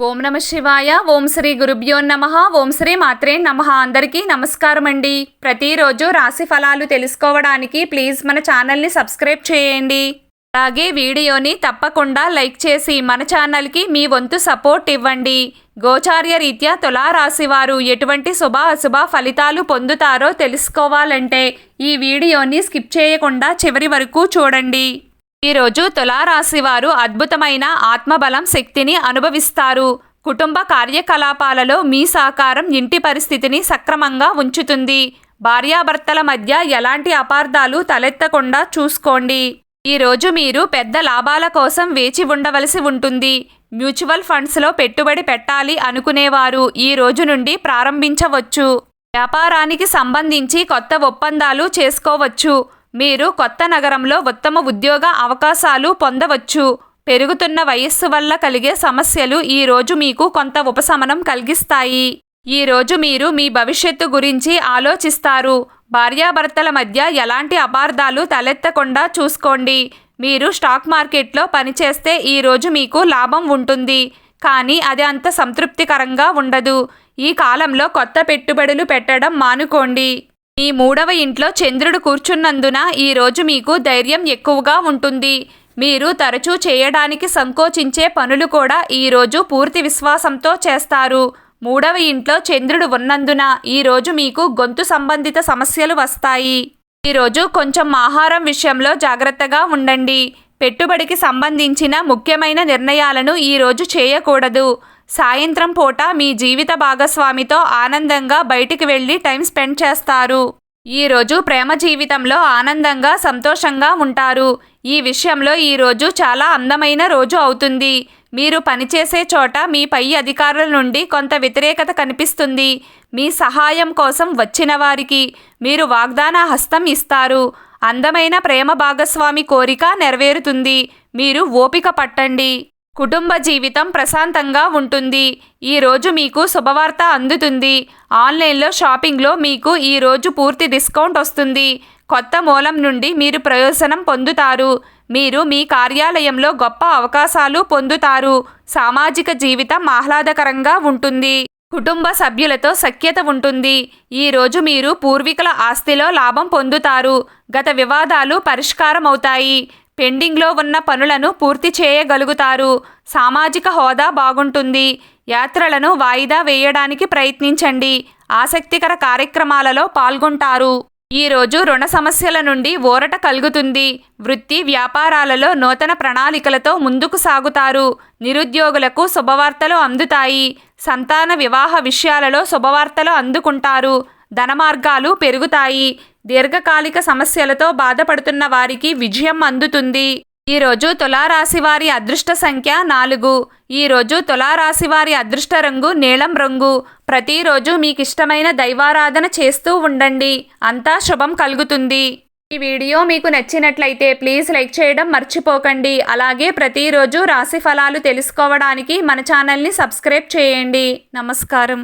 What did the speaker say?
ఓం నమ శివాయ. ఓం శ్రీ గురుభ్యో నమః. ఓం శ్రీ మాత్రే నమః. అందరికీ నమస్కారం అండి. ప్రతిరోజు రాశి ఫలాలు తెలుసుకోవడానికి ప్లీజ్ మన ఛానల్ని సబ్స్క్రైబ్ చేయండి. అలాగే వీడియోని తప్పకుండా లైక్ చేసి మన ఛానల్కి మీ వంతు సపోర్ట్ ఇవ్వండి. గోచార్య రీత్యా తులారాశి వారు ఎటువంటి శుభ అశుభ ఫలితాలు పొందుతారో తెలుసుకోవాలంటే ఈ వీడియోని స్కిప్ చేయకుండా చివరి వరకు చూడండి. ఈరోజు తులారాశి వారు అద్భుతమైన ఆత్మబలం శక్తిని అనుభవిస్తారు. కుటుంబ కార్యకలాపాలలో మీ సహకారం ఇంటి పరిస్థితిని సక్రమంగా ఉంచుతుంది. భార్యాభర్తల మధ్య ఎలాంటి అపార్థాలు తలెత్తకుండా చూసుకోండి. ఈరోజు మీరు పెద్ద లాభాల కోసం వేచి ఉండవలసి ఉంటుంది. మ్యూచువల్ ఫండ్స్లో పెట్టుబడి పెట్టాలి అనుకునేవారు ఈ రోజు నుండి ప్రారంభించవచ్చు. వ్యాపారానికి సంబంధించి కొత్త ఒప్పందాలు చేసుకోవచ్చు. మీరు కొత్త నగరంలో ఉత్తమ ఉద్యోగ అవకాశాలు పొందవచ్చు. పెరుగుతున్న వయస్సు వల్ల కలిగే సమస్యలు ఈ రోజు మీకు కొంత ఉపశమనం కలిగిస్తాయి. ఈ రోజు మీరు మీ భవిష్యత్తు గురించి ఆలోచిస్తారు. భార్యాభర్తల మధ్య ఎలాంటి అపార్థాలు తలెత్తకుండా చూసుకోండి. మీరు స్టాక్ మార్కెట్లో పనిచేస్తే ఈ రోజు మీకు లాభం ఉంటుంది, కానీ అది అంత సంతృప్తికరంగా ఉండదు. ఈ కాలంలో కొత్త పెట్టుబడులు పెట్టడం మానుకోండి. మీ 3వ ఇంట్లో చంద్రుడు కూర్చున్నందున ఈ రోజు మీకు ధైర్యం ఎక్కువగా ఉంటుంది. మీరు తరచూ చేయడానికి సంకోచించే పనులు కూడా ఈ రోజు పూర్తి విశ్వాసంతో చేస్తారు. 3వ ఇంట్లో చంద్రుడు ఉన్నందున ఈ రోజు మీకు గొంతు సంబంధిత సమస్యలు వస్తాయి. ఈరోజు కొంచెం ఆహారం విషయంలో జాగ్రత్తగా ఉండండి. పెట్టుబడికి సంబంధించిన ముఖ్యమైన నిర్ణయాలను ఈ రోజు చేయకూడదు. సాయంత్రం పూట మీ జీవిత భాగస్వామితో ఆనందంగా బయటికి వెళ్ళి టైం స్పెండ్ చేస్తారు. ఈరోజు ప్రేమ జీవితంలో ఆనందంగా సంతోషంగా ఉంటారు. ఈ విషయంలో ఈరోజు చాలా అందమైన రోజు అవుతుంది. మీరు పనిచేసే చోట మీ పై అధికారుల నుండి కొంత వ్యతిరేకత కనిపిస్తుంది. మీ సహాయం కోసం వచ్చిన వారికి మీరు వాగ్దాన హస్తం ఇస్తారు. అందమైన ప్రేమ భాగస్వామి కోరిక నెరవేరుతుంది. మీరు ఓపిక పట్టండి. కుటుంబ జీవితం ప్రశాంతంగా ఉంటుంది. ఈరోజు మీకు శుభవార్త అందుతుంది. ఆన్లైన్లో షాపింగ్లో మీకు ఈరోజు పూర్తి డిస్కౌంట్ వస్తుంది. కొత్త మూలం నుండి మీరు ప్రయోజనం పొందుతారు. మీరు మీ కార్యాలయంలో గొప్ప అవకాశాలు పొందుతారు. సామాజిక జీవితం ఆహ్లాదకరంగా ఉంటుంది. కుటుంబ సభ్యులతో సఖ్యత ఉంటుంది. ఈరోజు మీరు పూర్వీకుల ఆస్తిలో లాభం పొందుతారు. గత వివాదాలు పరిష్కారమవుతాయి. పెండింగ్లో ఉన్న పనులను పూర్తి చేయగలుగుతారు. సామాజిక హోదా బాగుంటుంది. యాత్రలను వాయిదా వేయడానికి ప్రయత్నించండి. ఆసక్తికర కార్యక్రమాలలో పాల్గొంటారు. ఈరోజు రుణ సమస్యల నుండి ఊరట కలుగుతుంది. వృత్తి వ్యాపారాలలో నూతన ప్రణాళికలతో ముందుకు సాగుతారు. నిరుద్యోగులకు శుభవార్తలు అందుతాయి. సంతాన వివాహ విషయాలలో శుభవార్తలు అందుకుంటారు. ధన మార్గాలు పెరుగుతాయి. దీర్ఘకాలిక సమస్యలతో బాధపడుతున్న వారికి విజయం అందుతుంది. ఈరోజు తులారాశి వారి అదృష్ట సంఖ్య 4. ఈరోజు తులారాశి వారి అదృష్ట రంగు నీలం రంగు. ప్రతిరోజు మీకు ఇష్టమైన దైవారాధన చేస్తూ ఉండండి. అంతా శుభం కలుగుతుంది. ఈ వీడియో మీకు నచ్చినట్లయితే ప్లీజ్ లైక్ చేయడం మర్చిపోకండి. అలాగే ప్రతిరోజు రాశి ఫలాలు తెలుసుకోవడానికి మన ఛానల్ని సబ్స్క్రైబ్ చేయండి. నమస్కారం.